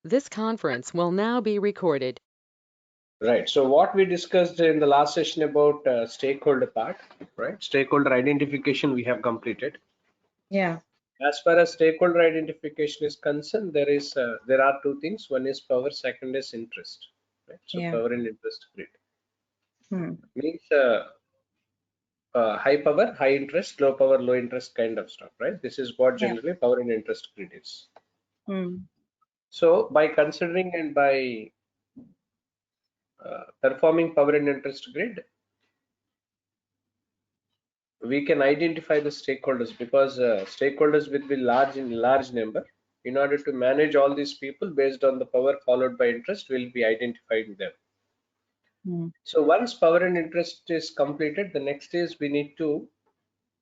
This conference will now be recorded. Right. So what we discussed in the last session about stakeholder part, right? Stakeholder identification we have completed. Yeah. As far as stakeholder identification is concerned, there are two things. One is power, second is interest. Right. So Yeah. power and interest grid Hmm. means high power, high interest, low power, low interest kind of stuff. Right. This is what Yeah. generally power and interest grid is. Hmm. So by considering and by performing power and interest grid, we can identify the stakeholders because stakeholders will be large number. In order to manage all these people based on the power followed by interest, will be identifying them. Hmm. So once power and interest is completed, the next is we need to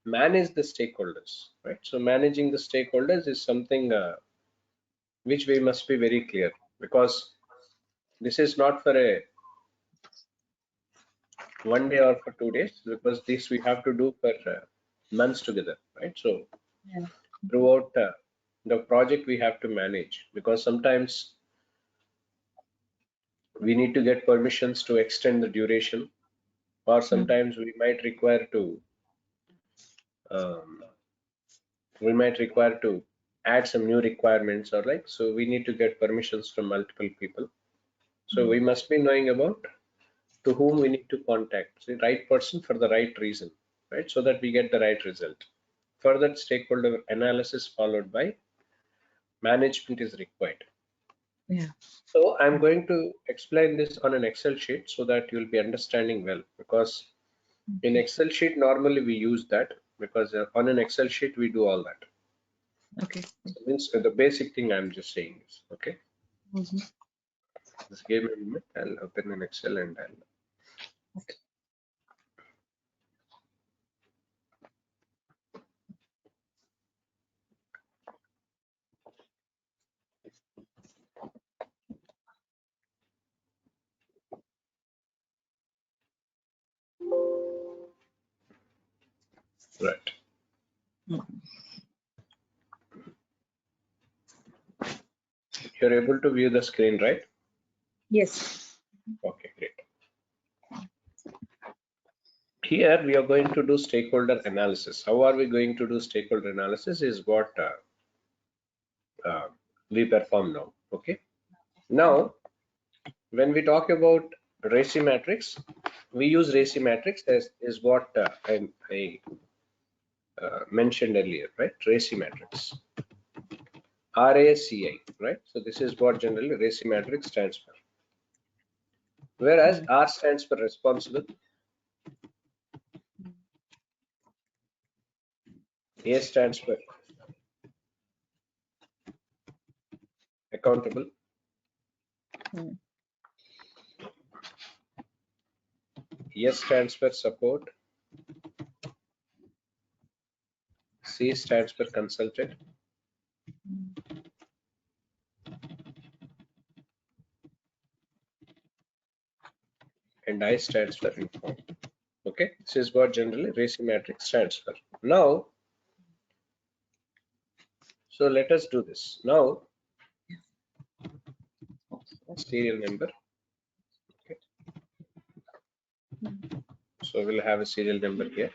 manage the stakeholders, right? So managing the stakeholders is something which we must be very clear, because this is not for a one day or for 2 days, because this we have to do for months together, right? So Yeah. throughout the project we have to manage, because sometimes we need to get permissions to extend the duration, or Hmm. sometimes um, we might require to add some new requirements, or like, so we need to get permissions from multiple people. So we must be knowing about to whom we need to contact the right person for the right reason, right? So that we get the right result. For that, stakeholder analysis followed by management is required. Yeah. So I'm going to explain this on an Excel sheet so that you'll be understanding well, because in Excel sheet normally we use that, because on an Excel sheet we do all that. Okay. So means the basic thing I'm just saying is, okay. Mm-hmm. Just give me a minute. I'll open an Excel and I'll. Okay. Right. Mm-hmm. You're able to view the screen, right? Yes. Okay, great. Here we are going to do stakeholder analysis. How are we going to do stakeholder analysis is what we perform now. Okay. Now, when we talk about RACI matrix, we use RACI matrix as is what I mentioned earlier, right? RACI matrix, RACI, right? So this is what generally RACI matrix stands for. Whereas R stands for responsible, A stands for accountable, Hmm. S stands for support, C stands for consulted, and I stands for informed. Okay, this is what generally RACI matrix stands for. Now, so let us do this. Now, serial number. Okay, so we'll have a serial number here.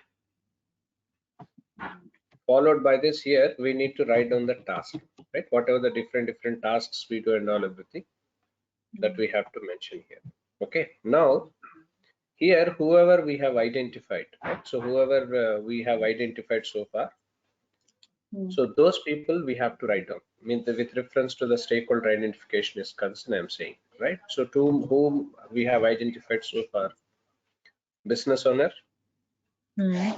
Followed by this, here we need to write down the task, right? Whatever the different tasks we do and all everything that we have to mention here. Okay, now here whoever we have identified, right? So whoever we have identified so far, so those people we have to write down. I mean, with reference to the stakeholder identification is concerned, I'm saying, right? So to whom we have identified so far: business owner, Hmm.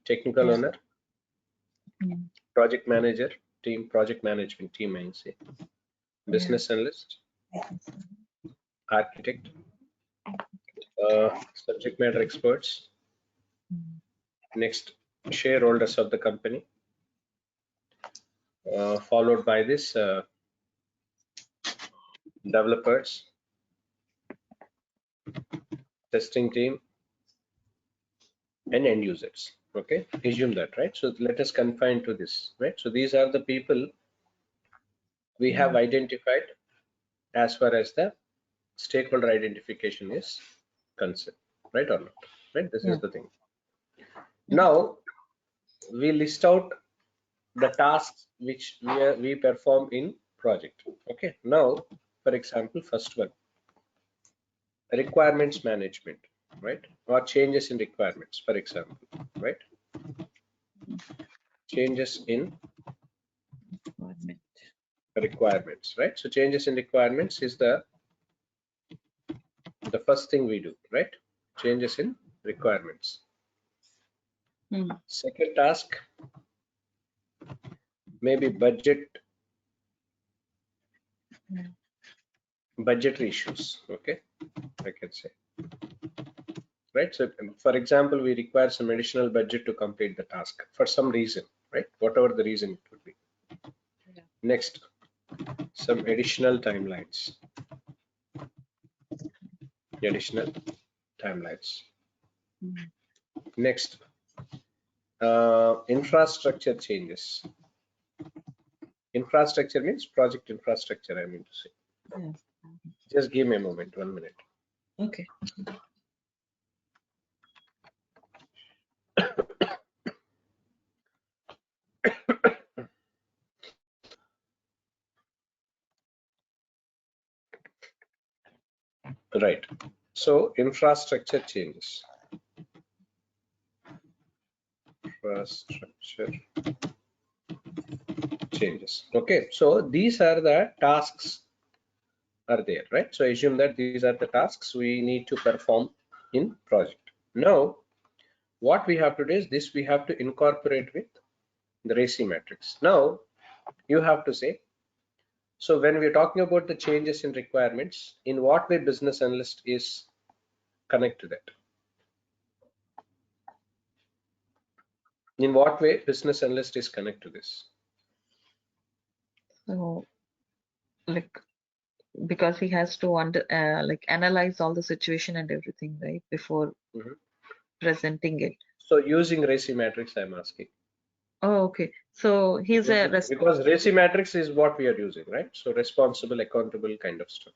technical Yeah. owner, Hmm. project manager, team, project management team, I say, business analyst, architect, subject matter experts, next shareholders of the company, followed by this developers, testing team, and end users. Okay, assume that, right? So let us confine to this, right? So these are the people we have identified as far as the stakeholder identification is concerned, right or not? Right, this is the thing. Now we list out the tasks which we perform in project. Okay, now for example, first one, requirements management, right, or changes in requirements, for example, right, changes in requirements, right? So changes in requirements is the first thing we do, right? Changes in requirements. Second task, maybe budgetary issues. Okay, I can say, right? So for example, we require some additional budget to complete the task for some reason, right? Whatever the reason it would be. Next, some additional timelines. Additional timelines. Next, infrastructure changes. Infrastructure means project infrastructure, I mean to say. Yes. Just give me a moment, 1 minute. Okay. Right. So infrastructure changes. Infrastructure changes. Okay. So these are the tasks are there, right? So assume that these are the tasks we need to perform in project. Now, what we have to do is this we have to incorporate with the RACI matrix. Now, you have to say, so when we're talking about the changes in requirements, in what way business analyst is connect to that? In what way business analyst is connect to this? So, like, because he has to analyze all the situation and everything, right, before presenting it. So using RACI matrix, I'm asking. Oh, okay. So he's because RACI matrix is what we are using, right? So responsible, accountable kind of stuff.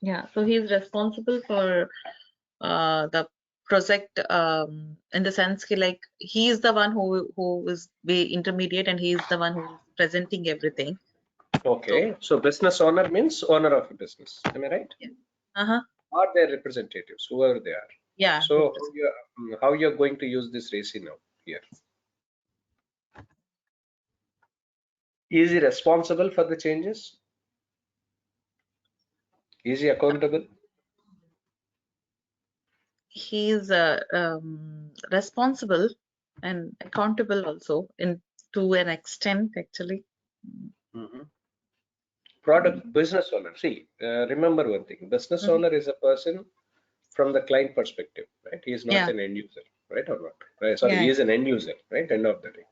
Yeah. So he's responsible for the project in the sense he is the one who is the intermediate and he is the one who is presenting everything. Okay. So business owner means owner of a business. Am I right? Yeah. Or their representatives, whoever they are. Yeah. So how you're going to use this RACI now here? Is he responsible for the changes? Is he accountable? He is responsible and accountable also to an extent, actually. Product business owner. See, remember one thing. Business owner is a person from the client perspective, right? He is not an end user, right or not? Right? Sorry, he is an end user, right? End of the day.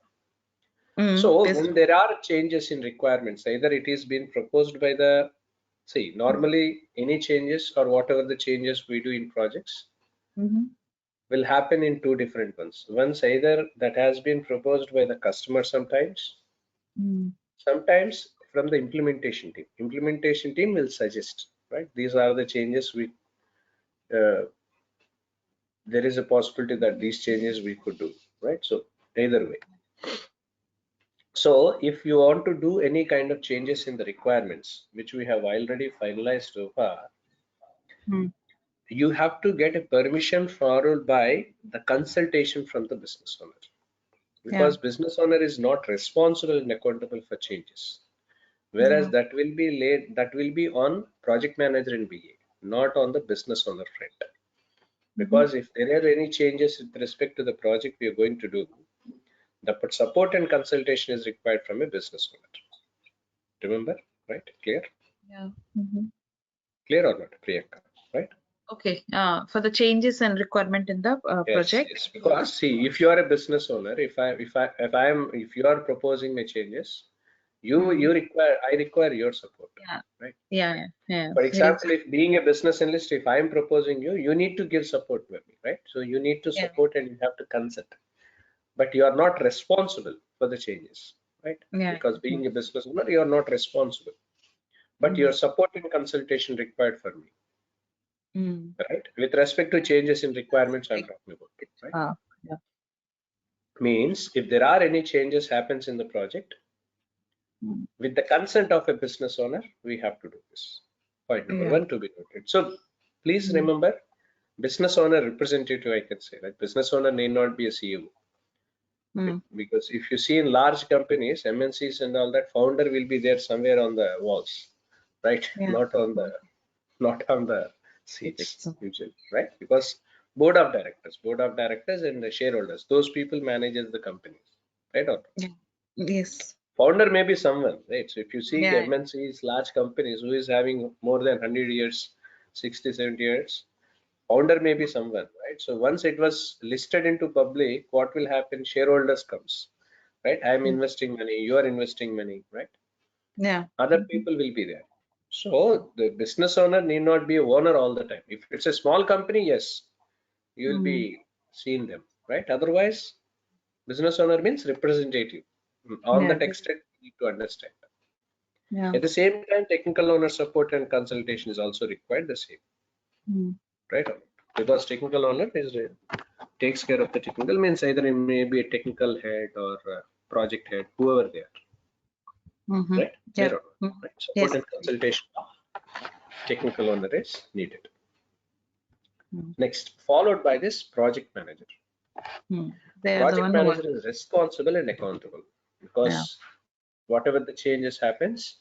So when there are changes in requirements, either it is being proposed by the, see, normally any changes or whatever the changes we do in projects will happen in two different ones. Once either that has been proposed by the customer sometimes, sometimes from the implementation team. Implementation team will suggest, right? These are the changes we, there is a possibility that these changes we could do, right? So either way. So if you want to do any kind of changes in the requirements, which we have already finalized so far, you have to get a permission followed by the consultation from the business owner. Because business owner is not responsible and accountable for changes. Whereas that will be on project manager and BA, not on the business owner front. Because if there are any changes with respect to the project we are going to do, the support and consultation is required from a business owner. Remember, right? Clear? Yeah. Clear or not, Priyanka? Right? Okay. For the changes and requirement in the project. Yes. Because see, if you are a business owner, if you are proposing the changes, I require your support. Yeah. Right? Yeah. For example, if being a business analyst, if I am proposing you need to give support to me, right? So you need to support and you have to consult, but you are not responsible for the changes, right? Because being a business owner, you are not responsible. but your support and consultation required for me, right? With respect to changes in requirements, I'm talking about it, right? Yeah. Means if there are any changes happens in the project, with the consent of a business owner, we have to do this. Point number one to be noted. So please remember, business owner representative, I can say, like business owner need not be a CEO. Because if you see in large companies, MNCs and all that, founder will be there somewhere on the walls, right? Not on the seats usually, right? Because board of directors and the shareholders, those people manages the companies, right? Or Yes. founder may be someone, right? So if you see MNCs, large companies who is having more than 100 years, 60, 70 years, founder may be someone, right? So once it was listed into public, what will happen? Shareholders comes, right? I am investing money, you are investing money, right? Yeah. Other people will be there. So the business owner need not be a owner all the time. If it's a small company, yes, you will be seeing them, right? Otherwise, business owner means representative. All that extent you need to understand. At the same time, technical owner support and consultation is also required the same, right? Because technical owner is takes care of the technical, means either it may be a technical head or a project head, whoever they are, right? Right? Support and consultation of technical owner is needed. Next, followed by this project manager. Project manager is responsible and accountable, because whatever the changes happens,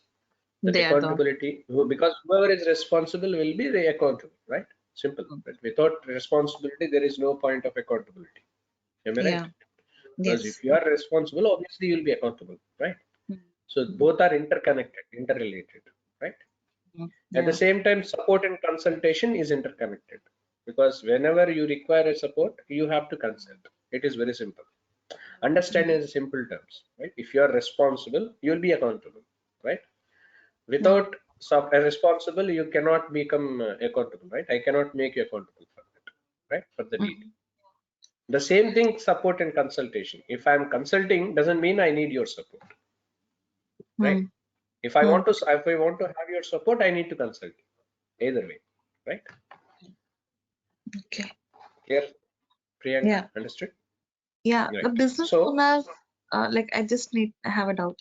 the accountability, because whoever is responsible will be the accountable, right? Simple. But without responsibility, there is no point of accountability. Am I right? Because if you are responsible, obviously you'll be accountable, right? So both are interconnected, interrelated, right? At the same time, support and consultation is interconnected, because whenever you require a support, you have to consult. It is very simple. Understand in simple terms, right? If you are responsible, you will be accountable, right? Without a responsible, you cannot become accountable, right? I cannot make you accountable for that, right? For the deed. The same thing, support and consultation. If I'm consulting, doesn't mean I need your support, right? If I want to have your support, I need to consult you. Either way, right? Okay. Clear, Priyanka? Understood? Yeah. Right. The business owners, like I just have a doubt.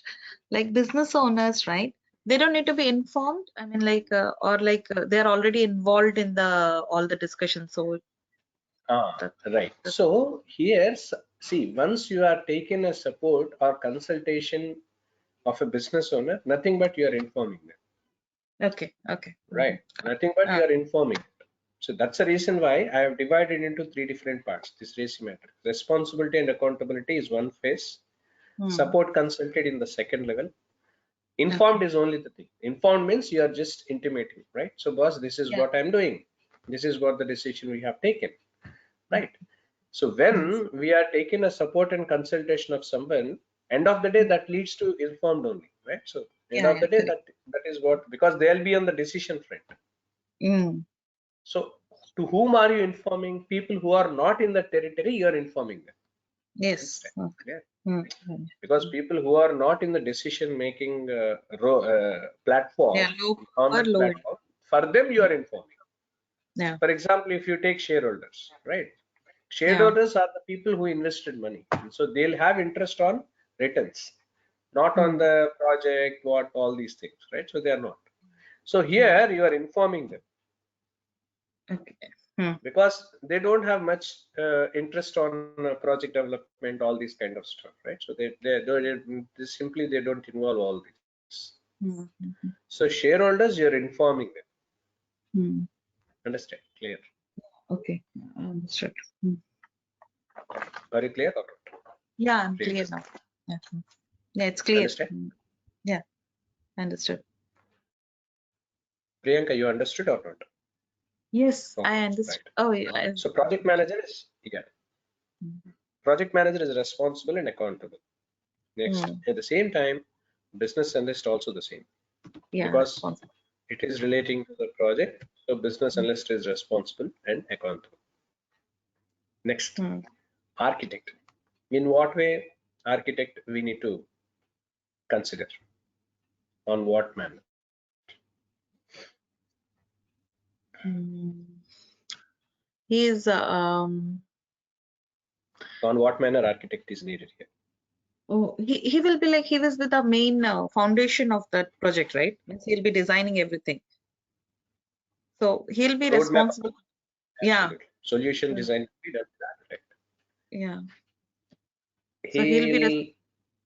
Like business owners, right? They don't need to be informed. I mean, like, or like they're already involved in all the discussions. So. Right. So here, see, once you are taking a support or consultation of a business owner, nothing but you are informing them. Okay. Right. Nothing but you are informing. So that's the reason why I have divided into 3 different parts. This RACI matrix. Responsibility and accountability is one phase. Support consulted in the second level. Informed is only the thing. Informed means you are just intimating, right? So boss, this is what I'm doing. This is what the decision we have taken, right? So when we are taking a support and consultation of someone, end of the day that leads to informed only, right? So end of the day that is what, because they'll be on the decision front. So to whom are you informing? People who are not in the territory, you are informing them. Yes. Because people who are not in the decision making platform, on that platform, for them you are informing. For example, if you take shareholders, right? Shareholders are the people who invested money, so they'll have interest on returns, not on the project, what all these things, right? So they are not. So here you are informing them. Because they don't have much interest on project development, all these kind of stuff, right? So they simply they don't involve all this. So shareholders, you're informing them. Understand? Clear? Okay, understood. Are you clear or not? Yeah, I'm clear now. Yeah, it's clear. Understand? Yeah, understood. Priyanka, you understood or not? Yes, I understood. Right. Oh, yeah. So project manager is project manager is responsible and accountable. Next, at the same time, business analyst also the same. Because it is relating to the project, so business analyst is responsible and accountable. Next, architect. In what way architect we need to consider? On what manner? Mm. He is On what manner architect is needed here? oh, he will be like he was with the main foundation of that project, right? Means he'll be designing everything. So he'll be Roadmap. responsible. Yeah. Absolutely. Solution Mm. design will be done by the architect. Yeah. So he'll be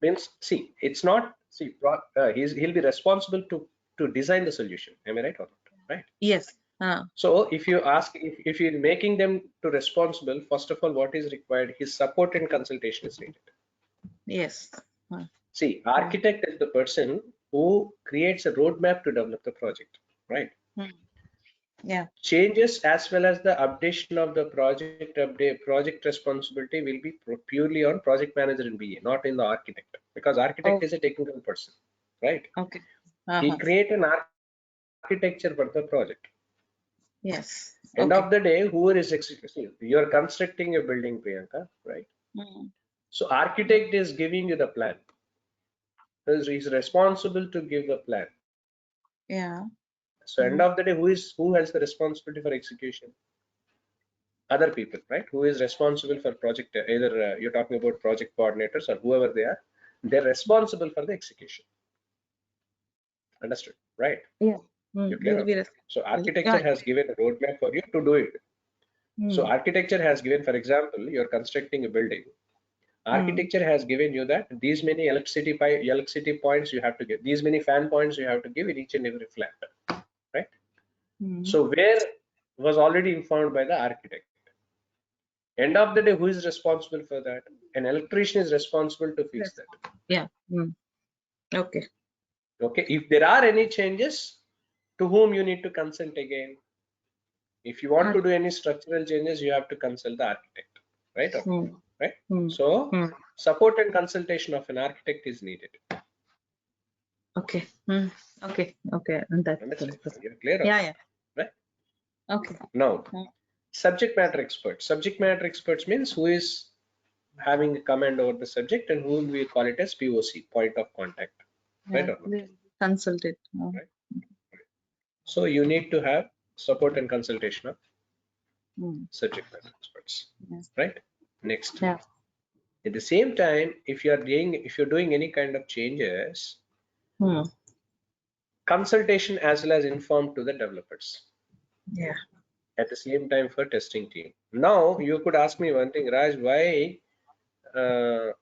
Means see, it's not see. He'll be responsible to design the solution. Am I right or not? Right. yes. So if you ask, if you're making them to responsible, first of all, what is required? His support and consultation is needed. Yes. See, architect is the person who creates a roadmap to develop the project, right? Yeah. Changes as well as the updation of the project project responsibility will be purely on project manager and BA, not in the architect, because architect Oh, is a technical person, right? okay. He create an architecture for the project. Yes. End Okay. of the day, whoever is executing, you're constructing a building, Priyanka, right? So architect is giving you the plan. He's responsible to give the plan. Yeah. So end of the day, who has the responsibility for execution? Other people, right? Who is responsible for project? Either you're talking about project coordinators or whoever they are. They're responsible for the execution. Understood, right? Yeah. You're clear Will on be that? So yeah. architecture has given a roadmap for you to do it. So architecture has given, for example, you're constructing a building. Architecture has given you that these many electricity points you have to give, these many fan points you have to give in each and every flat, right? So where was already informed by the architect. End of the day, who is responsible for that? An electrician is responsible to fix that. Yeah. Okay. Okay. If there are any changes, to whom you need to consult again? If you want to do any structural changes, you have to consult the architect, right? Right. So support and consultation of an architect is needed. Okay. Okay. Okay. And that's Understand? You're clear on yeah. that, right? Okay. Now, subject matter experts. Subject matter experts means who is having a command over the subject and who we call it as POC, point of contact, right or not? Consulted. Right. So you need to have support and consultation of subject matter experts, right? Next. Yeah. At the same time, if you're doing any kind of changes, consultation as well as inform to the developers. Yeah. At the same time for testing team. Now you could ask me one thing, Raj, why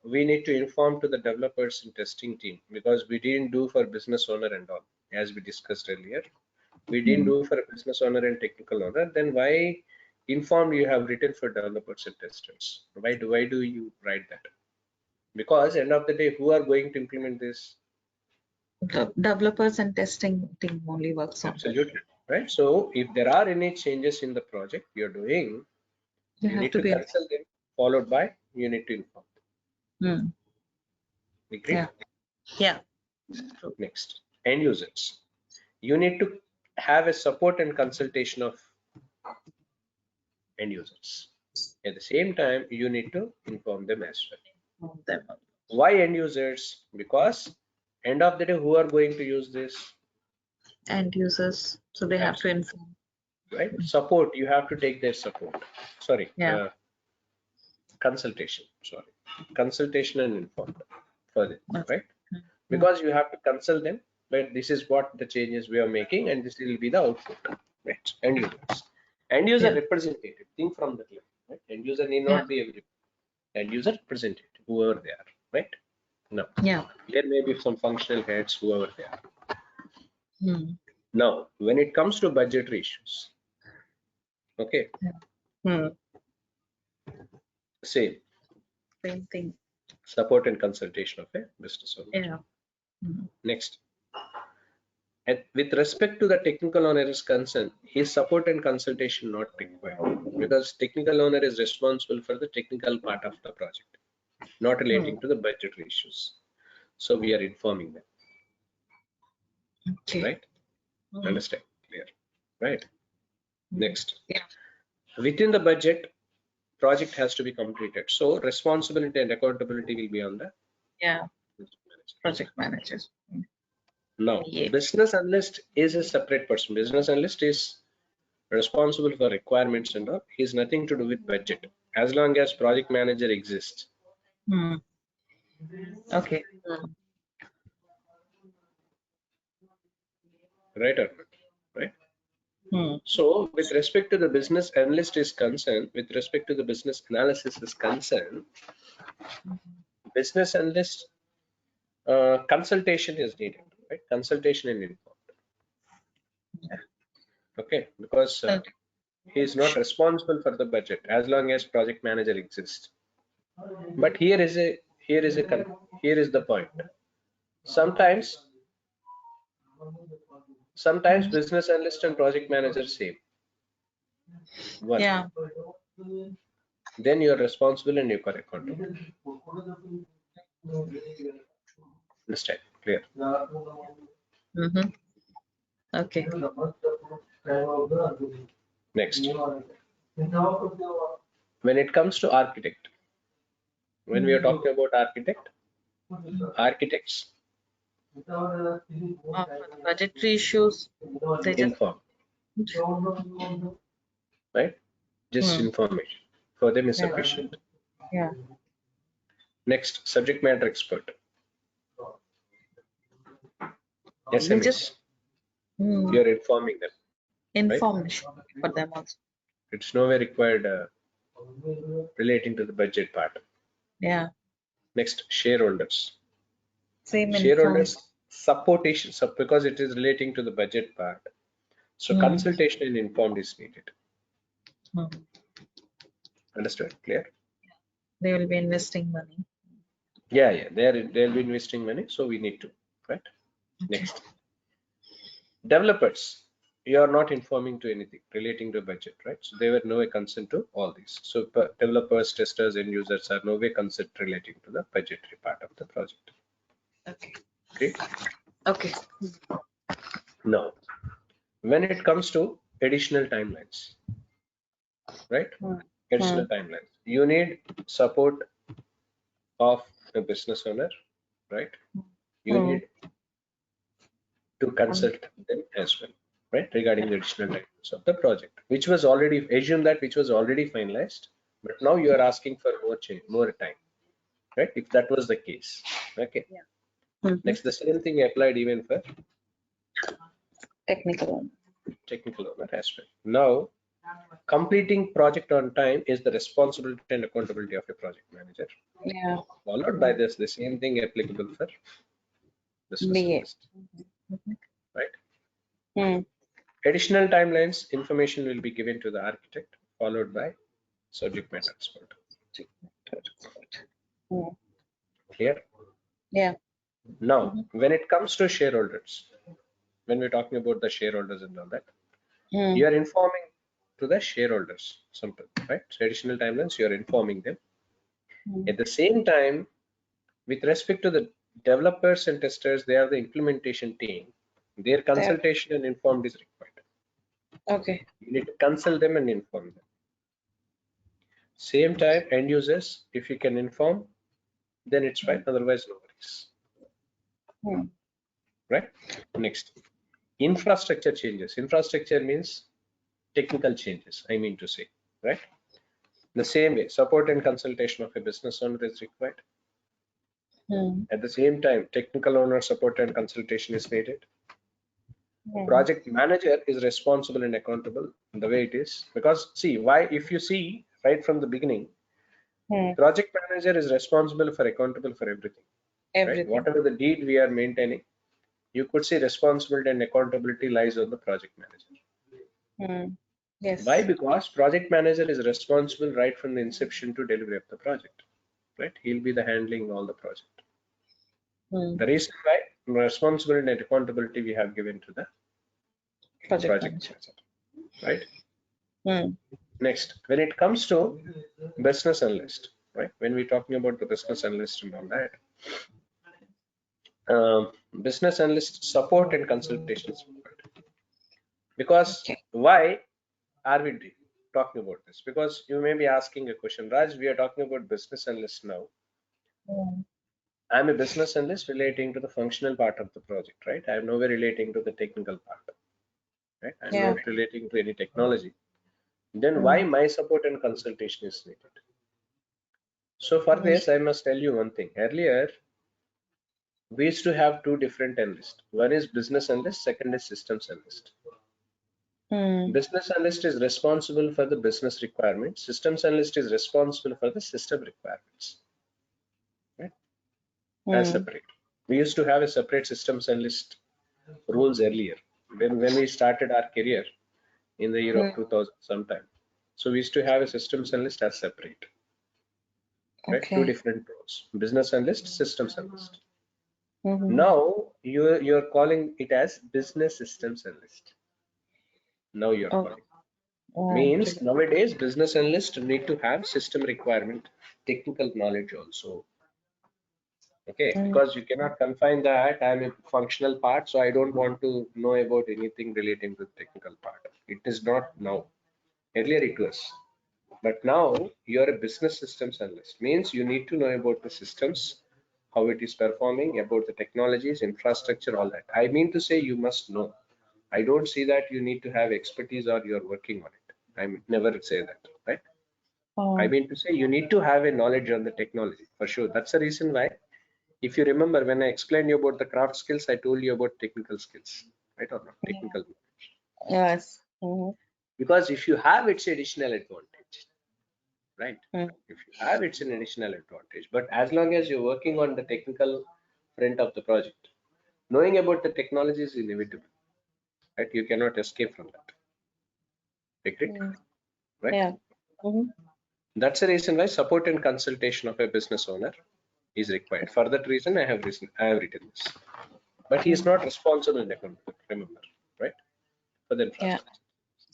we need to inform to the developers and testing team? Because we didn't do for business owner and all, as we discussed earlier. We didn't do for a business owner and technical owner. Then why inform you have written for developers and testers? Why do you write that? Because end of the day, who are going to implement this? The developers and testing team only works on that. Absolutely, right? So if there are any changes in the project you're doing, you need to consult them, followed by you need to inform them. Agree? Yeah. Next, end users. You need to have a support and consultation of end users. At the same time, you need to inform them as well. Why end users? Because end of the day, who are going to use this? End users. So they have to inform. Right? Support, you have to take their support. Sorry. Yeah. Consultation. Sorry. Consultation and inform them further, right? Because you have to consult them, but this is what the changes we are making and this will be the output, right? End users. End user representative. Think from that level, right? End user need not be everybody. End user representative, whoever they are, right? No. Yeah. There may be some functional heads, whoever they are. Now, when it comes to budgetary issues, okay. Same thing. Support and consultation of a business owner. Yeah. Next. With respect to the technical owner is concerned, his support and consultation not required because technical owner is responsible for the technical part of the project, not relating to the budgetary issues. So we are informing them. Okay. Right? Understand? Clear. Right? Next. Yeah. Within the budget, project has to be completed. So responsibility and accountability will be on the project managers. Now, business analyst is a separate person. Business analyst is responsible for requirements and all. He's nothing to do with budget. As long as project manager exists. Okay. Right or not? Right? Hmm. So with respect to the business analyst is concerned, with respect to the business analysis is concerned, business analyst consultation is needed, right? Consultation and informed. Okay, because he is not responsible for the budget as long as project manager exists. But here is the point. Sometimes business analyst and project manager same one. Yeah. Then you are responsible and you are accountable. Understand? Clear? Okay. Next, when it comes to architect, when we are talking about architects For the budgetary issues, they just inform, right? Just information for them is sufficient. Yeah. Next, subject matter expert. They SMEs. just You're informing them. information for them also. It's nowhere required relating to the budget part. Yeah. Next, shareholders. Same Shareholders supportation, because it is relating to the budget part. So consultation and informed is needed. Understood? Clear? They will be investing money. Yeah. They'll be investing money, so we need to, right? Next, developers. You are not informing to anything relating to budget, right? So they were no way consent to all these. So developers, testers, and users are no way consent relating to the budgetary part of the project. Okay. Great. Okay. Now, when it comes to additional timelines, right? Additional timelines. You need support of a business owner, right? You need to consult them as well, right? Regarding the additional timelines of the project, which was already finalized, but now you are asking for more time, right? If that was the case, okay. Next, the same thing applied even for Technical owner as well. Now, completing project on time is the responsibility and accountability of a project manager. Yeah. Followed by this, the same thing applicable for business analyst, right? Additional timelines, information will be given to the architect, followed by subject matter expert. Clear? Yeah. Now, when it comes to shareholders, when we're talking about the shareholders and all that, you are informing to the shareholders, simple, right? So additional timelines, you are informing them. At the same time, with respect to the developers and testers, they are the implementation team. Their consultation and informed is required. Okay. You need to consult them and inform them. Same time, end users, if you can inform, then it's fine. Otherwise, no worries. Right? Next, infrastructure changes. Infrastructure means technical changes, I mean to say, right? The same way, support and consultation of a business owner is required. At the same time, technical owner support and consultation is needed. Project manager is responsible and accountable the way it is, because see why, if you see right from the beginning, project manager is responsible for accountable for everything. Right? Whatever the deed we are maintaining, you could say responsibility and accountability lies on the project manager. Yes. Why? Because project manager is responsible right from the inception to delivery of the project, right? He'll be the handling all the project. The reason why responsibility and accountability we have given to the project manager, right? Next, when it comes to business analyst, right? When we're talking about the business analyst and all that, business analyst support and consultations. Because why are we talking about this? Because you may be asking a question, Raj, we are talking about business analyst now. I'm a business analyst relating to the functional part of the project, right? I'm nowhere relating to the technical part. right? I'm Yeah. not relating to any technology. Then Mm. why my support and consultation is needed? So for Mm. this, I must tell you one thing. Earlier, we used to have two different analysts. One is business analyst, second is systems analyst. Mm. Business analyst is responsible for the business requirements. Systems analyst is responsible for the system requirements. Right? As Mm. separate. We used to have a separate systems analyst roles earlier. When we started our career in the year of Mm. 2000 sometime. So we used to have a systems analyst as separate. Right? Two Okay. different roles. Business analyst, systems analyst. Mm-hmm. Now you're calling it as business systems analyst. Now you're Oh. calling. Oh. Means nowadays business analysts need to have system requirement, technical knowledge also. Okay, Mm. because you cannot confine that I'm a functional part, so I don't want to know about anything relating to technical part. It is not now. Earlier it was. But now you're a business systems analyst. Means you need to know about the systems, how it is performing, about the technologies, infrastructure, all that. I mean to say you must know. I don't see that you need to have expertise or you're working on it. I never say that, right? I Oh. mean to say you need to have a knowledge on the technology for sure. That's the reason why, if you remember, when I explained you about the craft skills, I told you about technical skills, right or not? Yeah. Technical. Yes. Mm-hmm. Because if you have, it's additional advantage, right? Mm. If you have, it's an additional advantage. But as long as you're working on the technical front of the project, knowing about the technology is inevitable, right? You cannot escape from that. Agree? Mm. Right? Yeah. Mm-hmm. That's the reason why support and consultation of a business owner is required. For that reason, I have written this. But he is Mm. not responsible and accountable, remember, right? For the Yeah. infrastructure.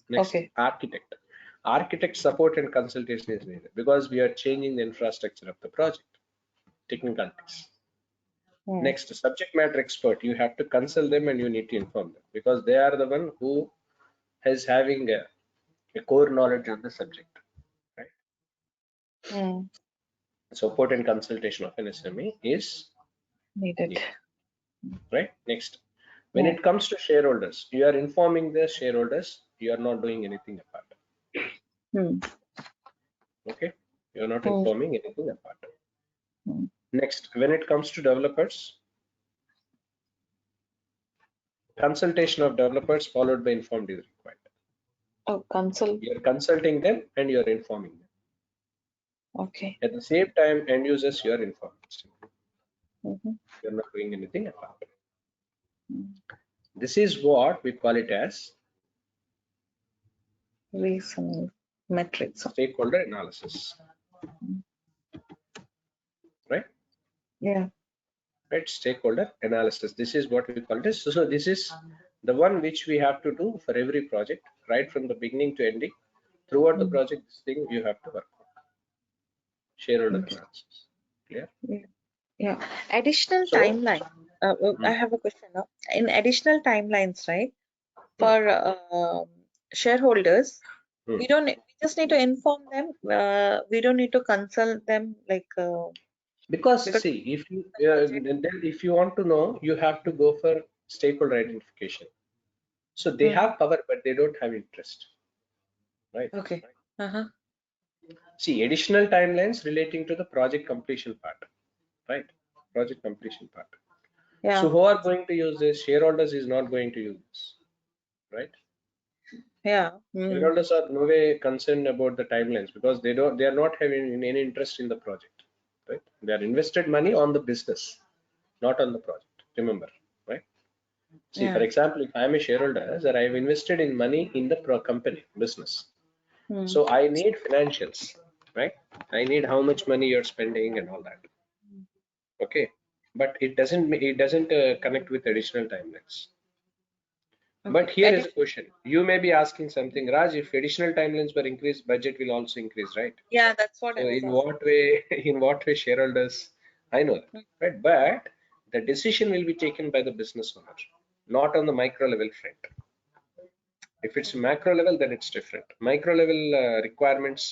Next, Okay. architect. Architect support and consultation is needed because we are changing the infrastructure of the project, technicalities. Mm. Next, subject matter expert. You have to consult them and you need to inform them because they are the one who is having a core knowledge on the subject, right? Mm. Support and consultation of an SME is Needed. needed, right? Next, when Mm. it comes to shareholders, you are informing the shareholders, you are not doing anything apart. Mm. Okay, you are not Mm. informing anything apart. Mm. Next, when it comes to developers, consultation of developers followed by informed is required. Oh, consult. You're consulting them and you're informing them. Okay. At the same time, end users, you're informing. Mm-hmm. You're not doing anything apart. Mm. This is what we call it as Reason metrics. stakeholder analysis, Mm. right? Yeah. Right, stakeholder analysis. This is what we call this. So this is the one which we have to do for every project, right from the beginning to ending. Throughout the Mm. project, this thing you have to work on. Shareholder Okay. analysis. Clear? Yeah. Yeah. Additional So, timeline. I hmm, have a question now. In additional timelines, right? hmm, For shareholders, hmm. we just need to inform them. We don't need to consult them like Because because see, if you budget. then if you want to know, you have to go for stakeholder identification. So they Mm. have power, but they don't have interest, right? Okay. Uh-huh. See, additional timelines relating to the project completion part, right? Project completion part. So Yeah. who are going to use this? Shareholders is not going to use this, right? Yeah. Mm. Shareholders are no way concerned about the timelines because they are not having any interest in the project, right? They are invested money on the business, not on the project. Remember, right? See, for Yeah. example, if I am a shareholder, that I have invested in money in the company business, Mm. so I need financials, right? I need how much money you're spending and all that. Okay, but it doesn't connect with additional timelines. But Okay. here is a question. You may be asking something, Raj, if additional timelines were increased, budget will also increase, right? Yeah, that's what I So was in asking. what way, in what way shareholders, I know that, Mm. right? But the decision will be taken by the business owner, not on the micro level front. If it's macro level, then it's different. Micro level requirements,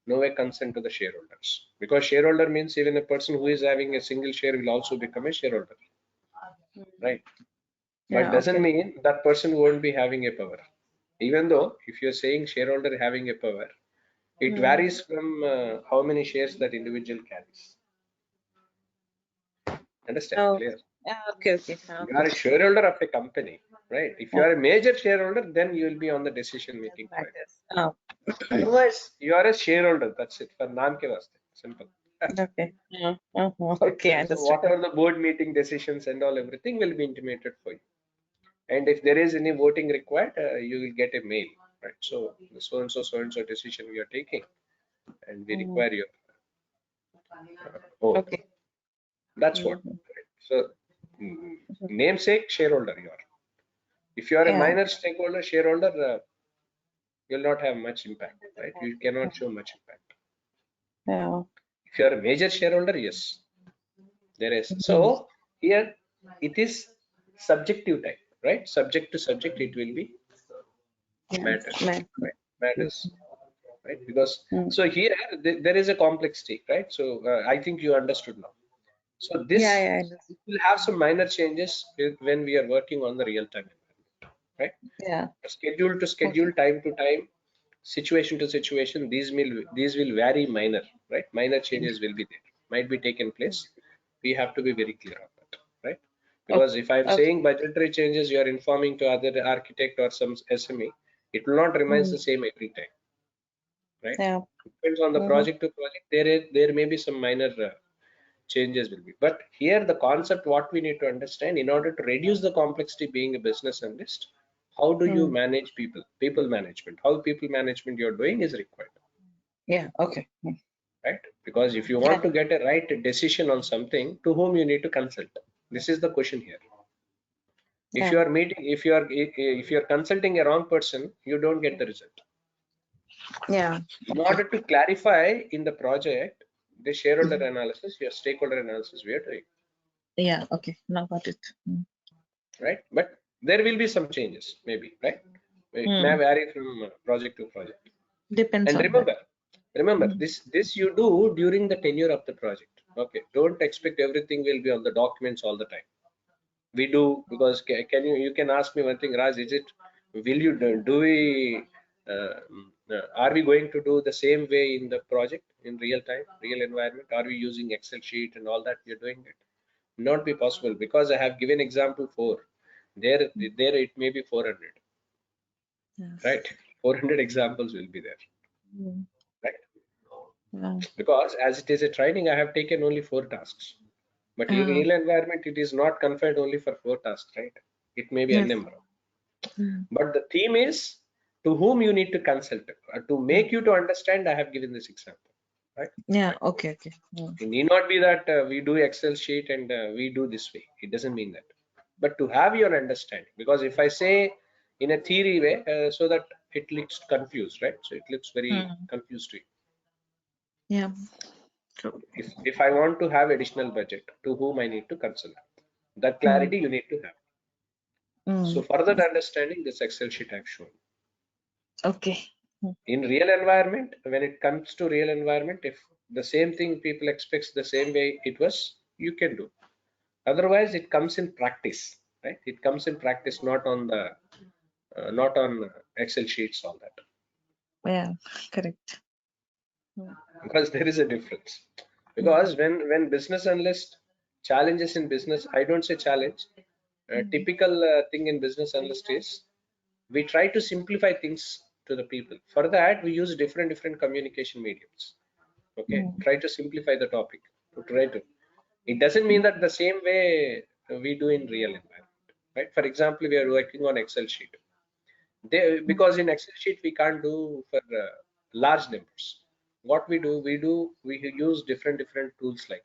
no way consent to the shareholders. Because shareholder means even a person who is having a single share will also become a shareholder, Mm. right? But Yeah. doesn't Okay. mean that person won't be having a power. Even though if you're saying shareholder having a power, it varies from how many shares that individual carries. Understand? Oh, Clear? okay, okay. You are a shareholder of a company, right? If you are a major shareholder, then you will be on the decision making point. Oh, Otherwise, you are a shareholder. That's it. For naam ke vaste. Simple. okay. Okay, I So understood. whatever the board meeting decisions and all, everything will be intimated for you. And if there is any voting required, you will get a mail, right? So the so and so decision we are taking, and we require your vote. Okay. That's what. Right? So namesake shareholder you are. If you are a Yeah. minor stakeholder shareholder, you'll not have much impact, right? You cannot show much impact. Yeah. If you are a major shareholder, yes, there is. So here it is subjective type, right? Subject to subject, it will be matters, right? Matters, right? Because so here there is a complexity, right? So I think you understood now. So Yeah, this will have some minor changes when we are working on the real time environment, right? yeah. Schedule to schedule, time to time, situation to situation, these will vary minor, right? Minor changes will be there, might be taken place. We have to be very clear on that, right? Because if I'm Okay. saying budgetary changes, you are informing to other architect or some SME, it will not remain the same every time, right? Yeah. Depends on the project to project. There may be some minor changes will be, but here the concept what we need to understand in order to reduce the complexity being a business analyst, how do you manage people management, how people management you're doing is required, Yeah. Okay. right? Because if you want to get a right decision on something, to whom you need to consult, this is the question here. If you are meeting, if you are consulting a wrong person, you don't get the result. Yeah. In order to clarify in the project the shareholder analysis, your stakeholder analysis we are doing, Yeah. Okay. Now got it. right? But there will be some changes, maybe, right? It may vary from project to project. Depends And on that. remember, this you do during the tenure of the project. Okay, don't expect everything will be on the documents all the time. We do, because can you can ask me one thing, Raj, is it, will you do we are we going to do the same way in the project in real time, real environment? Are we using Excel sheet and all that? We're doing it, not be possible, because I have given example 4. There it may be 400, Yes. right? 400 examples will be there, right? Yeah. Because as it is a training, I have taken only 4 tasks, but in real environment it is not confined only for 4 tasks, right? It may be a Yes. number, but the theme is to whom you need to consult, to make you to understand. I have given this example, right? Yeah. Okay. Okay. It need not be that we do Excel sheet and we do this way. It doesn't mean that. But to have your understanding, because if I say in a theory way, so that it looks confused, right? So it looks very confused to you. Yeah. True. If I want to have additional budget, to whom I need to consult, that clarity you need to have. So further understanding, this Excel sheet I've shown. Okay. In real environment, when it comes to real environment, if the same thing people expects the same way it was, you can do. Otherwise it comes in practice, right? It comes in practice, not on the not on Excel sheets, all that. Yeah. Correct. Because there is a difference. Because when business analyst challenges in business, I don't say challenge, typical thing in business analyst is we try to simplify things to the people. For that we use different communication mediums. Okay, try to simplify the topic, to try to, it doesn't mean that the same way we do in real environment, right? For example, we are working on Excel sheet. Because in Excel sheet we can't do for large numbers. What we use different tools like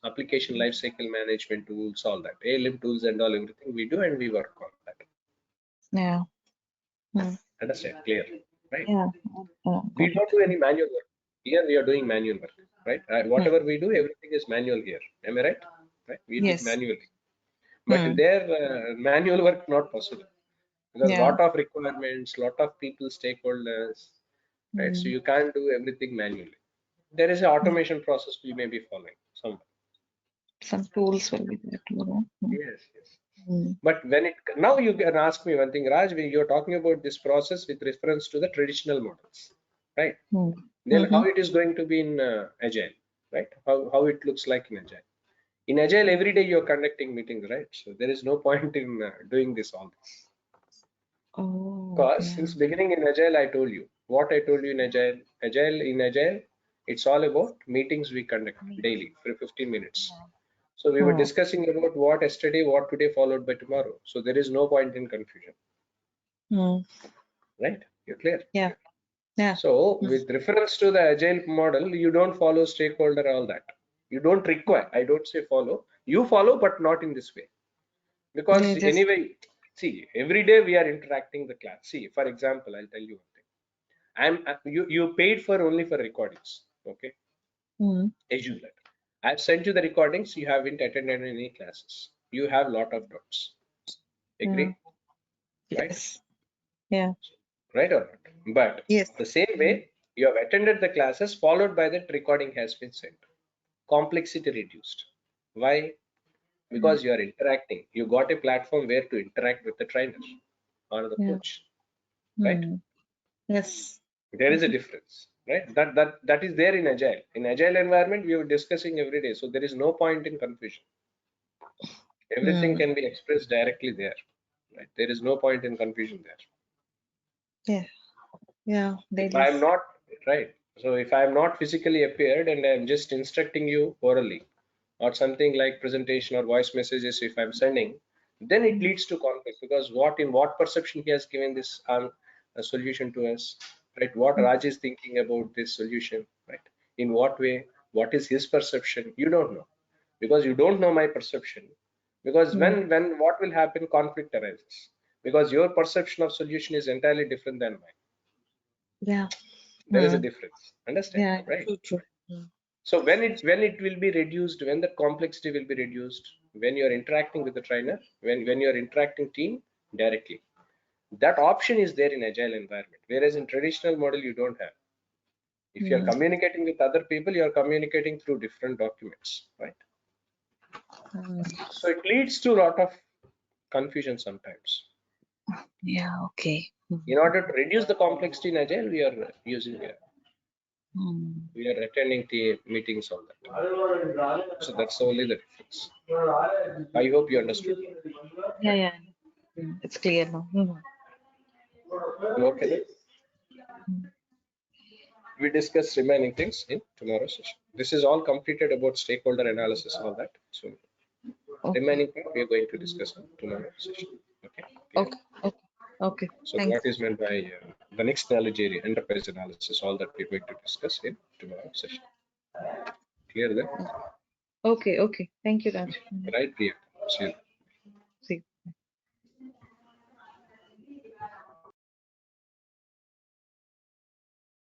application lifecycle management tools, all that, ALM tools and all, everything we do, and we work on that. Yeah. Understand? Clear, right? Yeah. We don't do any manual work. Here we are doing manual work, right? Whatever we do, everything is manual here. Am I right? Right? We do it Yes. manually. But there, manual work not possible, because Yeah. lot of requirements, lot of people, stakeholders, right? So you can't do everything manually. There is an automation process we may be following somewhere. Some tools will be there too. Yes, yes. But when now you can ask me one thing, Raj, when you're talking about this process with reference to the traditional models, right? Then how it is going to be in Agile, right? How it looks like in Agile. In Agile, every day you're conducting meetings, right? So there is no point in doing all this. Because since beginning in Agile, I told you what I told you in Agile. In Agile, it's all about meetings we conduct daily for 15 minutes. So we were discussing about what yesterday, what today, followed by tomorrow. So there is no point in confusion. Right? You're clear? Yeah. So with reference to the Agile model, you don't follow stakeholder, all that. You don't require. I don't say follow. You follow, but not in this way. Because anyway, see, every day we are interacting the class. See, for example, I'll tell you one thing. You paid for only for recordings. Okay. Assume that. I've sent you the recordings. You haven't attended any classes. You have lot of doubts. Agree? Yes. Right? Yeah. Right or not? But Yes. the same way, you have attended the classes, followed by that recording has been sent. Complexity reduced. Why? Because you are interacting. You got a platform where to interact with the trainer or the coach. Right? Yes. There is a difference. Right? That is there in Agile. In Agile environment, we are discussing every day. So there is no point in confusion. Everything can be expressed directly there. Right? There is no point in confusion there. Yeah. Yeah. If I am not right, so if I am not physically appeared and I am just instructing you orally or something like presentation or voice messages, if I'm sending, then it leads to conflict because what perception he has given this a solution to us, right? What Raj is thinking about this solution, right? In what way? What is his perception? You don't know because you don't know my perception. Because when what will happen? Conflict arises because your perception of solution is entirely different than mine. Yeah. There is a difference. Understand? Yeah. Right? True. So when it will be reduced, when the complexity will be reduced, when you are interacting with the trainer, when you are interacting team directly, that option is there in agile environment. Whereas in traditional model, you don't have. If you are communicating with other people, you are communicating through different documents, right? So it leads to a lot of confusion sometimes. Yeah. Okay. In order to reduce the complexity in agile, we are using we are attending the meetings on that. So that's only the difference. I hope you understood. Yeah. It's clear now. Okay. We discuss remaining things in tomorrow's session. This is all completed about stakeholder analysis, all that. So remaining part we are going to discuss in tomorrow's session. Okay. Okay. So Thanks. what is meant by the next knowledge area, enterprise analysis, all that we're going to discuss in tomorrow's session. Clear then? Okay. Thank you, Raj. Right, Priya. See you.